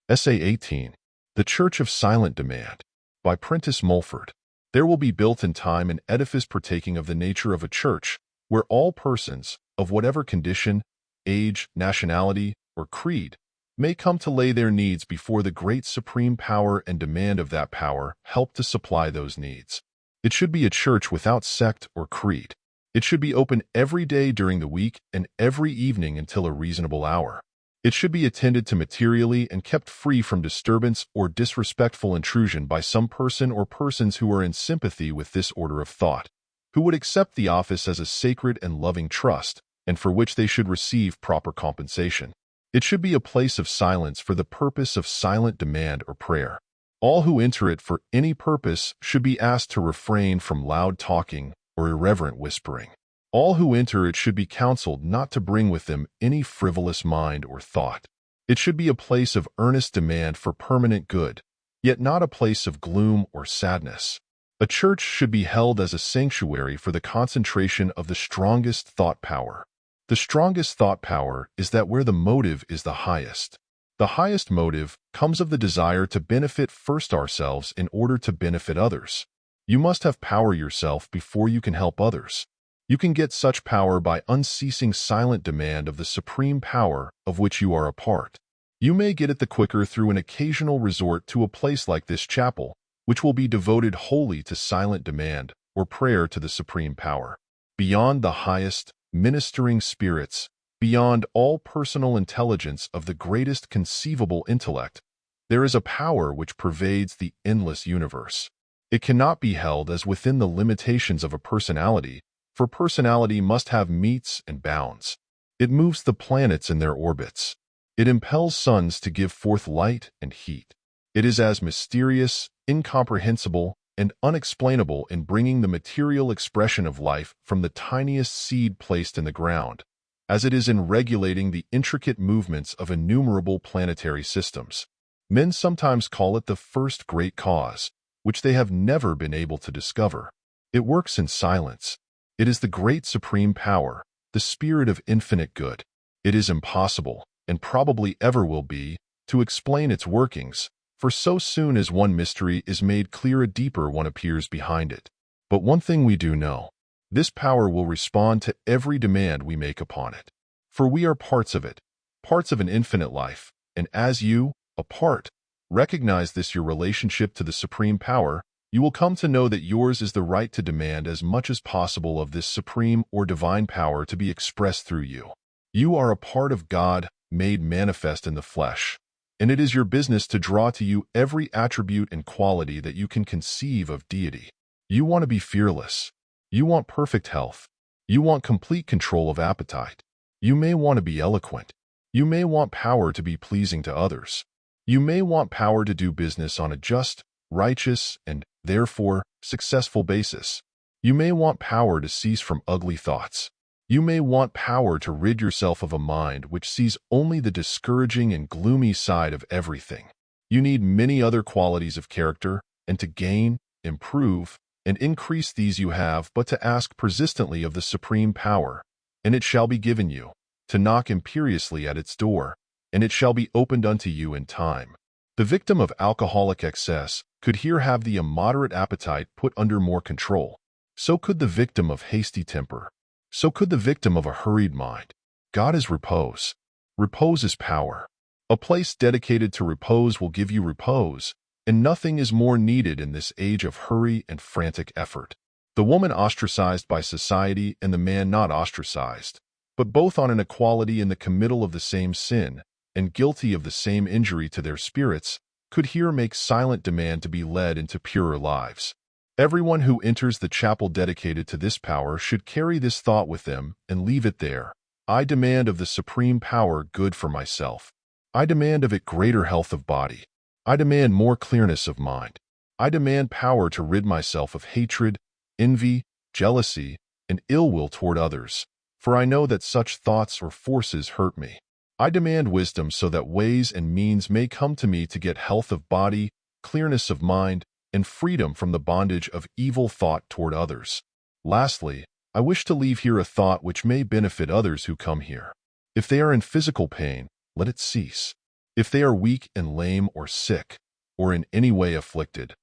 Essay 18. The Church of Silent Demand, by Prentice Mulford. There will be built in time an edifice partaking of the nature of a church, where all persons, of whatever condition, age, nationality, or creed, may come to lay their needs before the great supreme power, and demand of that power help to supply those needs. It should be a church without sect or creed. It should be open every day during the week and every evening until a reasonable hour. It should be attended to materially and kept free from disturbance or disrespectful intrusion by some person or persons who are in sympathy with this order of thought, who would accept the office as a sacred and loving trust, and for which they should receive proper compensation. It should be a place of silence for the purpose of silent demand or prayer. All who enter it for any purpose should be asked to refrain from loud talking or irreverent whispering. All who enter it should be counseled not to bring with them any frivolous mind or thought. It should be a place of earnest demand for permanent good, yet not a place of gloom or sadness. A church should be held as a sanctuary for the concentration of the strongest thought power. The strongest thought power is that where the motive is the highest. The highest motive comes of the desire to benefit first ourselves in order to benefit others. You must have power yourself before you can help others. You can get such power by unceasing silent demand of the supreme power of which you are a part. You may get it the quicker through an occasional resort to a place like this chapel, which will be devoted wholly to silent demand or prayer to the supreme power. Beyond the highest, ministering spirits, beyond all personal intelligence of the greatest conceivable intellect, there is a power which pervades the endless universe. It cannot be held as within the limitations of a personality, for personality must have metes and bounds. It moves the planets in their orbits. It impels suns to give forth light and heat. It is as mysterious, incomprehensible, and unexplainable in bringing the material expression of life from the tiniest seed placed in the ground, as it is in regulating the intricate movements of innumerable planetary systems. Men sometimes call it the first great cause, which they have never been able to discover. It works in silence. It is the great supreme power, the spirit of infinite good. It is impossible, and probably ever will be, to explain its workings, for so soon as one mystery is made clear a deeper one appears behind it. But one thing we do know: this power will respond to every demand we make upon it. For we are parts of it, parts of an infinite life, and as you, a part, recognize this your relationship to the supreme power, you will come to know that yours is the right to demand as much as possible of this supreme or divine power to be expressed through you. You are a part of God made manifest in the flesh, and it is your business to draw to you every attribute and quality that you can conceive of deity. You want to be fearless. You want perfect health. You want complete control of appetite. You may want to be eloquent. You may want power to be pleasing to others. You may want power to do business on a just, righteous, and, therefore, successful basis. You may want power to cease from ugly thoughts. You may want power to rid yourself of a mind which sees only the discouraging and gloomy side of everything. You need many other qualities of character, and to gain, improve, and increase these you have but to ask persistently of the supreme power, and it shall be given you, to knock imperiously at its door, and it shall be opened unto you in time. The victim of alcoholic excess could here have the immoderate appetite put under more control. So could the victim of hasty temper. So could the victim of a hurried mind. God is repose. Repose is power. A place dedicated to repose will give you repose, and nothing is more needed in this age of hurry and frantic effort. The woman ostracized by society and the man not ostracized, but both on an equality in the committal of the same sin, and guilty of the same injury to their spirits, could here make silent demand to be led into purer lives. Everyone who enters the chapel dedicated to this power should carry this thought with them and leave it there. I demand of the supreme power good for myself. I demand of it greater health of body. I demand more clearness of mind. I demand power to rid myself of hatred, envy, jealousy, and ill will toward others, for I know that such thoughts or forces hurt me. I demand wisdom so that ways and means may come to me to get health of body, clearness of mind, and freedom from the bondage of evil thought toward others. Lastly, I wish to leave here a thought which may benefit others who come here. If they are in physical pain, let it cease. If they are weak and lame or sick, or in any way afflicted,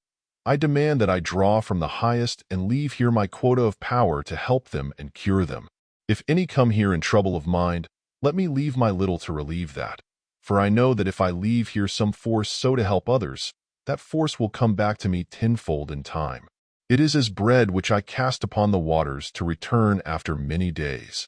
I demand that I draw from the highest and leave here my quota of power to help them and cure them. If any come here in trouble of mind, let me leave my little to relieve that. For I know that if I leave here some force so to help others, that force will come back to me tenfold in time. It is as bread which I cast upon the waters to return after many days.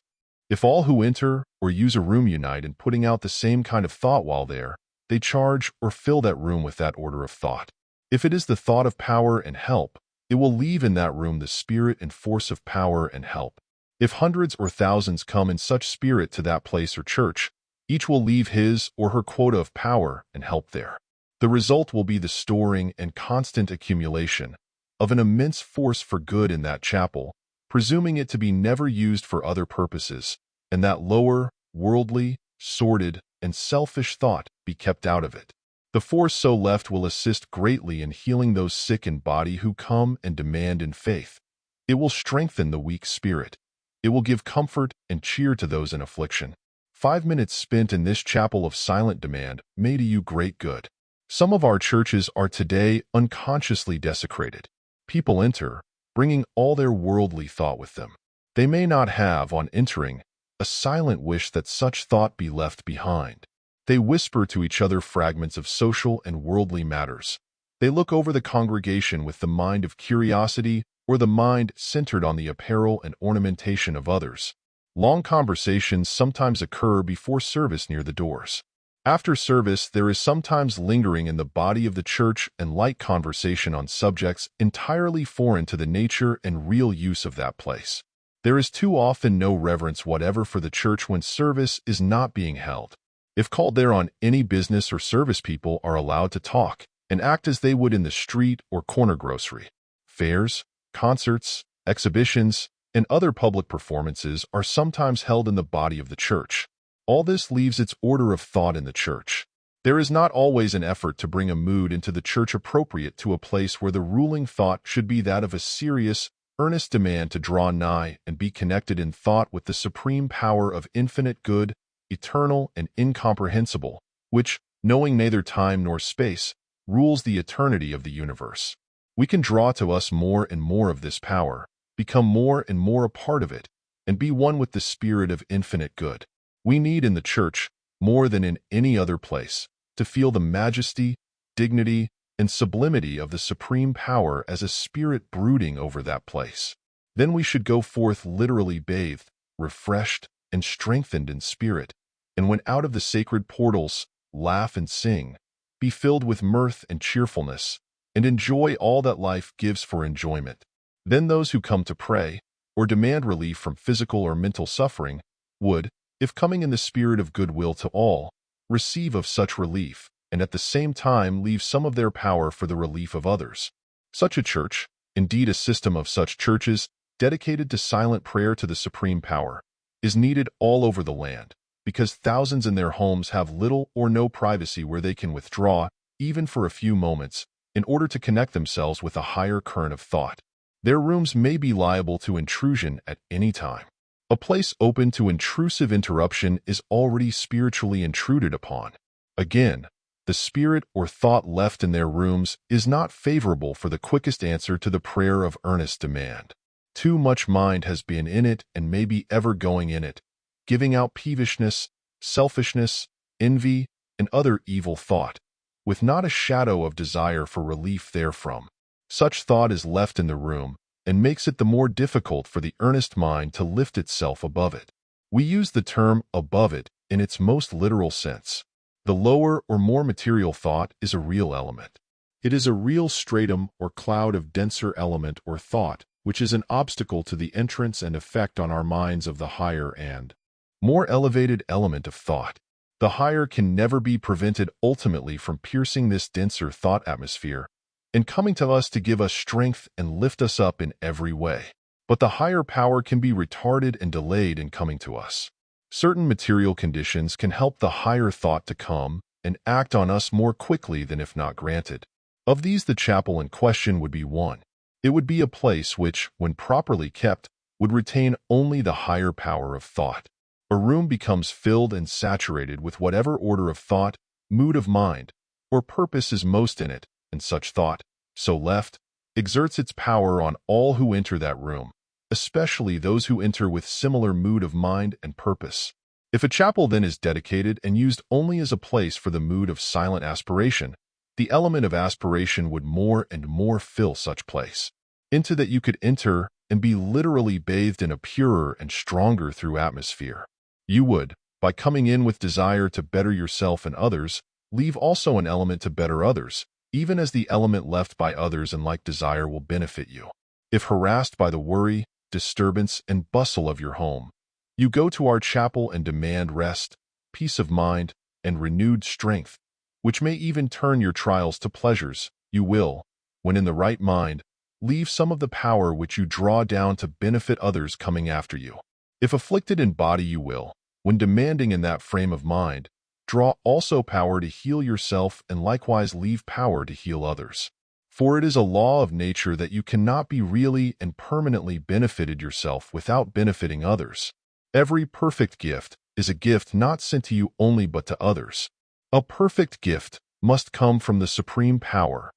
If all who enter or use a room unite in putting out the same kind of thought while there, they charge or fill that room with that order of thought. If it is the thought of power and help, it will leave in that room the spirit and force of power and help. If hundreds or thousands come in such spirit to that place or church, each will leave his or her quota of power and help there. The result will be the storing and constant accumulation of an immense force for good in that chapel, presuming it to be never used for other purposes, and that lower, worldly, sordid, and selfish thought be kept out of it. The force so left will assist greatly in healing those sick in body who come and demand in faith. It will strengthen the weak spirit. It will give comfort and cheer to those in affliction. 5 minutes spent in this chapel of silent demand may do you great good. Some of our churches are today unconsciously desecrated. People enter, bringing all their worldly thought with them. They may not have, on entering, a silent wish that such thought be left behind. They whisper to each other fragments of social and worldly matters. They look over the congregation with the mind of curiosity or the mind centered on the apparel and ornamentation of others. Long conversations sometimes occur before service near the doors. After service, there is sometimes lingering in the body of the church and light conversation on subjects entirely foreign to the nature and real use of that place. There is too often no reverence whatever for the church when service is not being held. If called there on any business or service, people are allowed to talk and act as they would in the street or corner grocery. Fairs, concerts, exhibitions, and other public performances are sometimes held in the body of the church. All this leaves its order of thought in the church. There is not always an effort to bring a mood into the church appropriate to a place where the ruling thought should be that of a serious, earnest demand to draw nigh and be connected in thought with the supreme power of infinite good, eternal and incomprehensible, which, knowing neither time nor space, rules the eternity of the universe. We can draw to us more and more of this power, become more and more a part of it, and be one with the spirit of infinite good. We need in the church, more than in any other place, to feel the majesty, dignity, and sublimity of the supreme power as a spirit brooding over that place. Then we should go forth literally bathed, refreshed, and strengthened in spirit, and when out of the sacred portals, laugh and sing, be filled with mirth and cheerfulness, and enjoy all that life gives for enjoyment. Then those who come to pray, or demand relief from physical or mental suffering, would, if coming in the spirit of goodwill to all, receive of such relief, and at the same time leave some of their power for the relief of others. Such a church, indeed a system of such churches, dedicated to silent prayer to the supreme power, is needed all over the land, because thousands in their homes have little or no privacy where they can withdraw, even for a few moments, in order to connect themselves with a higher current of thought. Their rooms may be liable to intrusion at any time. A place open to intrusive interruption is already spiritually intruded upon. Again, the spirit or thought left in their rooms is not favorable for the quickest answer to the prayer of earnest demand. Too much mind has been in it and may be ever going in it, giving out peevishness, selfishness, envy, and other evil thought, with not a shadow of desire for relief therefrom. Such thought is left in the room and makes it the more difficult for the earnest mind to lift itself above it. We use the term above it in its most literal sense. The lower or more material thought is a real element. It is a real stratum or cloud of denser element or thought, which is an obstacle to the entrance and effect on our minds of the higher and more elevated element of thought. The higher can never be prevented ultimately from piercing this denser thought atmosphere and coming to us to give us strength and lift us up in every way. But the higher power can be retarded and delayed in coming to us. Certain material conditions can help the higher thought to come and act on us more quickly than if not granted. Of these, the chapel in question would be one. It would be a place which, when properly kept, would retain only the higher power of thought. A room becomes filled and saturated with whatever order of thought, mood of mind, or purpose is most in it, and such thought, so left, exerts its power on all who enter that room, especially those who enter with similar mood of mind and purpose. If a chapel then is dedicated and used only as a place for the mood of silent aspiration, the element of aspiration would more and more fill such place, into that you could enter and be literally bathed in a purer and stronger through atmosphere. You would, by coming in with desire to better yourself and others, leave also an element to better others, even as the element left by others and like desire will benefit you. If harassed by the worry, disturbance, and bustle of your home, you go to our chapel and demand rest, peace of mind, and renewed strength, which may even turn your trials to pleasures, you will, when in the right mind, leave some of the power which you draw down to benefit others coming after you. If afflicted in body you will, when demanding in that frame of mind, draw also power to heal yourself and likewise leave power to heal others. For it is a law of nature that you cannot be really and permanently benefited yourself without benefiting others. Every perfect gift is a gift not sent to you only but to others. A perfect gift must come from the supreme power,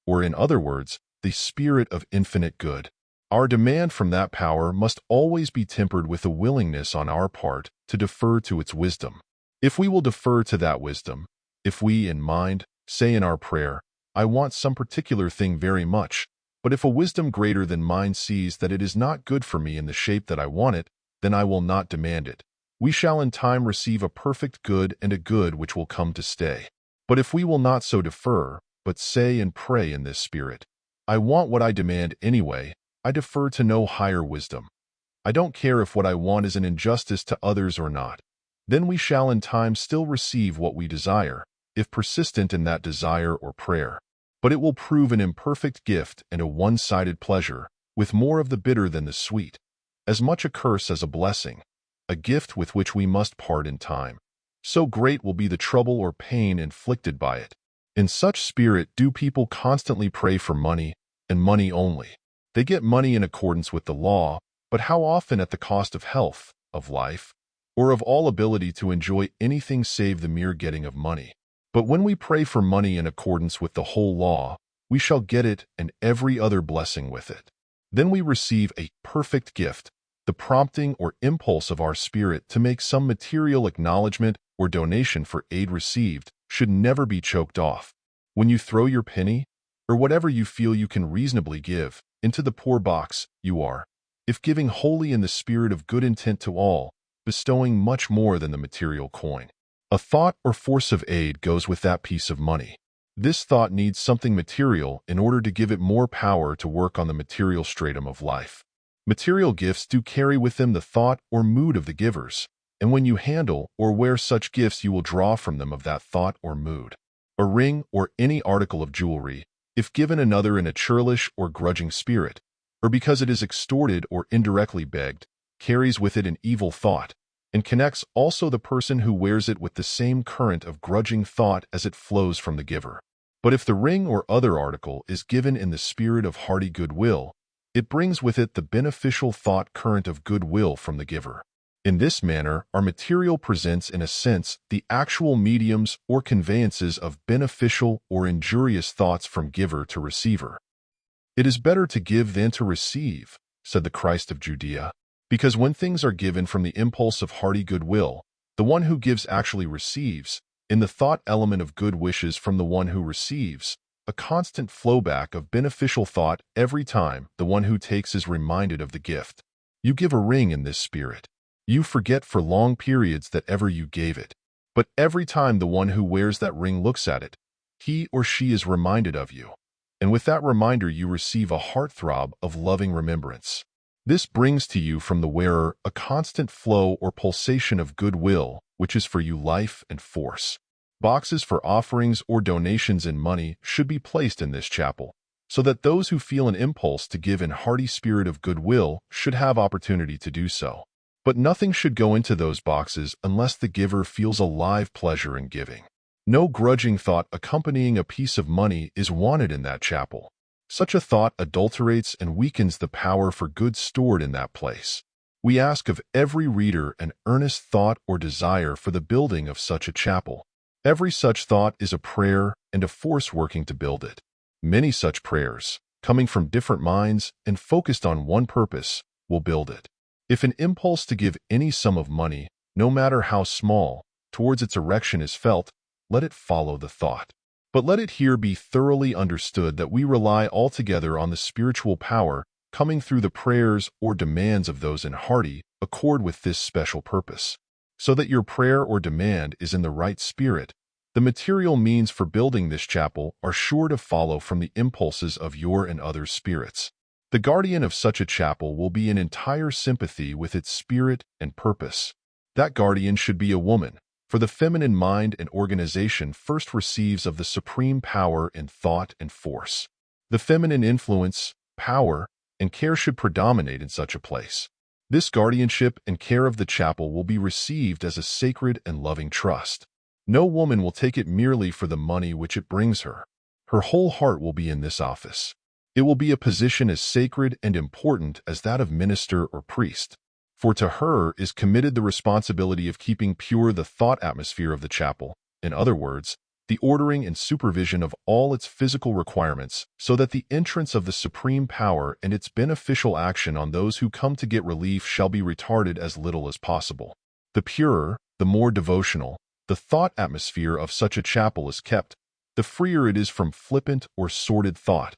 or in other words, the Spirit of infinite good. Our demand from that power must always be tempered with a willingness on our part to defer to its wisdom. If we will defer to that wisdom, if we, in mind, say in our prayer, I want some particular thing very much, but if a wisdom greater than mine sees that it is not good for me in the shape that I want it, then I will not demand it. We shall in time receive a perfect good and a good which will come to stay. But if we will not so defer, but say and pray in this spirit, I want what I demand anyway, I defer to no higher wisdom. I don't care if what I want is an injustice to others or not. Then we shall in time still receive what we desire, if persistent in that desire or prayer. But it will prove an imperfect gift and a one-sided pleasure, with more of the bitter than the sweet, as much a curse as a blessing, a gift with which we must part in time. So great will be the trouble or pain inflicted by it. In such spirit do people constantly pray for money, and money only. They get money in accordance with the law, but how often at the cost of health, of life, or of all ability to enjoy anything save the mere getting of money. But when we pray for money in accordance with the whole law, we shall get it and every other blessing with it. Then we receive a perfect gift, the prompting or impulse of our spirit to make some material acknowledgement or donation for aid received should never be choked off. When you throw your penny, or whatever you feel you can reasonably give, into the poor box, you are, if giving wholly in the spirit of good intent to all, bestowing much more than the material coin. A thought or force of aid goes with that piece of money. This thought needs something material in order to give it more power to work on the material stratum of life. Material gifts do carry with them the thought or mood of the givers, and when you handle or wear such gifts you will draw from them of that thought or mood. A ring or any article of jewelry, if given another in a churlish or grudging spirit, or because it is extorted or indirectly begged, carries with it an evil thought, and connects also the person who wears it with the same current of grudging thought as it flows from the giver. But if the ring or other article is given in the spirit of hearty goodwill, it brings with it the beneficial thought current of goodwill from the giver. In this manner, our material presents in a sense the actual mediums or conveyances of beneficial or injurious thoughts from giver to receiver. It is better to give than to receive, said the Christ of Judea, because when things are given from the impulse of hearty goodwill, the one who gives actually receives, in the thought element of good wishes from the one who receives, a constant flowback of beneficial thought every time the one who takes is reminded of the gift. You give a ring in this spirit. You forget for long periods that ever you gave it. But every time the one who wears that ring looks at it, he or she is reminded of you. And with that reminder you receive a heartthrob of loving remembrance. This brings to you from the wearer a constant flow or pulsation of goodwill, which is for you life and force. Boxes for offerings or donations in money should be placed in this chapel, so that those who feel an impulse to give in hearty spirit of goodwill should have opportunity to do so. But nothing should go into those boxes unless the giver feels a live pleasure in giving. No grudging thought accompanying a piece of money is wanted in that chapel. Such a thought adulterates and weakens the power for good stored in that place. We ask of every reader an earnest thought or desire for the building of such a chapel. Every such thought is a prayer and a force working to build it. Many such prayers, coming from different minds and focused on one purpose, will build it. If an impulse to give any sum of money, no matter how small, towards its erection is felt, let it follow the thought. But let it here be thoroughly understood that we rely altogether on the spiritual power coming through the prayers or demands of those in hearty accord with this special purpose. So that your prayer or demand is in the right spirit, the material means for building this chapel are sure to follow from the impulses of your and others' spirits. The guardian of such a chapel will be in entire sympathy with its spirit and purpose. That guardian should be a woman, for the feminine mind and organization first receives of the supreme power in thought and force. The feminine influence, power, and care should predominate in such a place. This guardianship and care of the chapel will be received as a sacred and loving trust. No woman will take it merely for the money which it brings her. Her whole heart will be in this office. It will be a position as sacred and important as that of minister or priest, for to her is committed the responsibility of keeping pure the thought atmosphere of the chapel, in other words, the ordering and supervision of all its physical requirements, so that the entrance of the supreme power and its beneficial action on those who come to get relief shall be retarded as little as possible. The purer, the more devotional, the thought atmosphere of such a chapel is kept, the freer it is from flippant or sordid thought,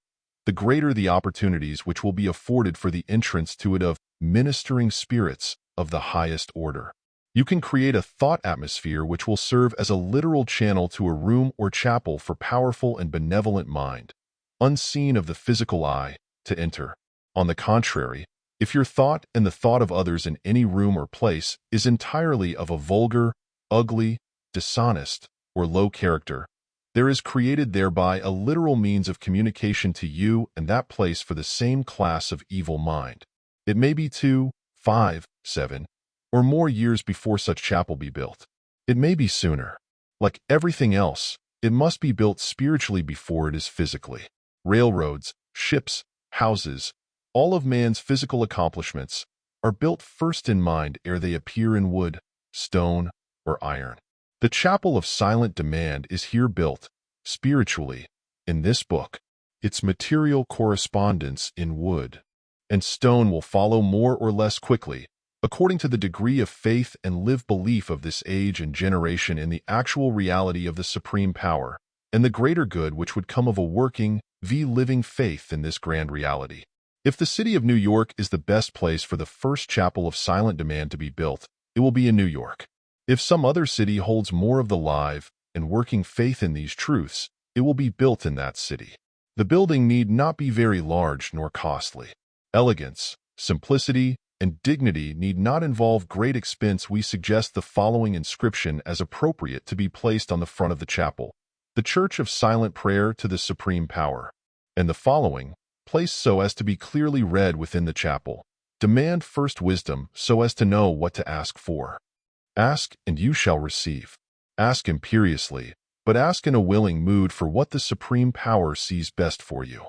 the greater the opportunities which will be afforded for the entrance to it of ministering spirits of the highest order. You can create a thought atmosphere which will serve as a literal channel to a room or chapel for powerful and benevolent mind, unseen of the physical eye, to enter. On the contrary, if your thought and the thought of others in any room or place is entirely of a vulgar, ugly, dishonest, or low character, there is created thereby a literal means of communication to you and that place for the same class of evil mind. It may be 2, 5, 7, or more years before such chapel be built. It may be sooner. Like everything else, it must be built spiritually before it is physically. Railroads, ships, houses, all of man's physical accomplishments are built first in mind ere they appear in wood, stone, or iron. The chapel of silent demand is here built, spiritually, in this book. Its material correspondence in wood and stone will follow more or less quickly, according to the degree of faith and live belief of this age and generation in the actual reality of the supreme power, and the greater good which would come of a working, living faith in this grand reality. If the city of New York is the best place for the first chapel of silent demand to be built, it will be in New York. If some other city holds more of the live and working faith in these truths, it will be built in that city. The building need not be very large nor costly. Elegance, simplicity, and dignity need not involve great expense. We suggest the following inscription as appropriate to be placed on the front of the chapel: the Church of Silent Prayer to the Supreme Power. And the following, placed so as to be clearly read within the chapel: demand first wisdom so as to know what to ask for. Ask, and you shall receive. Ask imperiously, but ask in a willing mood for what the supreme power sees best for you.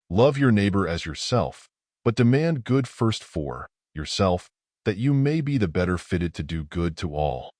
Love your neighbor as yourself, but demand good first for yourself, that you may be the better fitted to do good to all.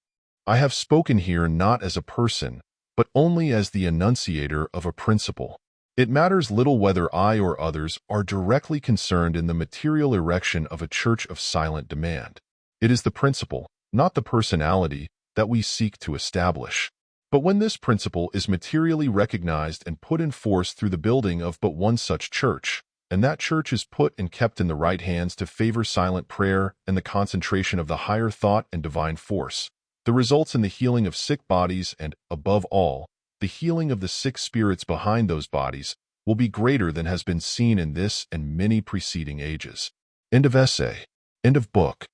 I have spoken here not as a person, but only as the enunciator of a principle. It matters little whether I or others are directly concerned in the material erection of a church of silent demand. It is the principle, not the personality, that we seek to establish. But when this principle is materially recognized and put in force through the building of but one such church, and that church is put and kept in the right hands to favor silent prayer and the concentration of the higher thought and divine force, the results in the healing of sick bodies and, above all, the healing of the sick spirits behind those bodies will be greater than has been seen in this and many preceding ages. End of essay. End of book.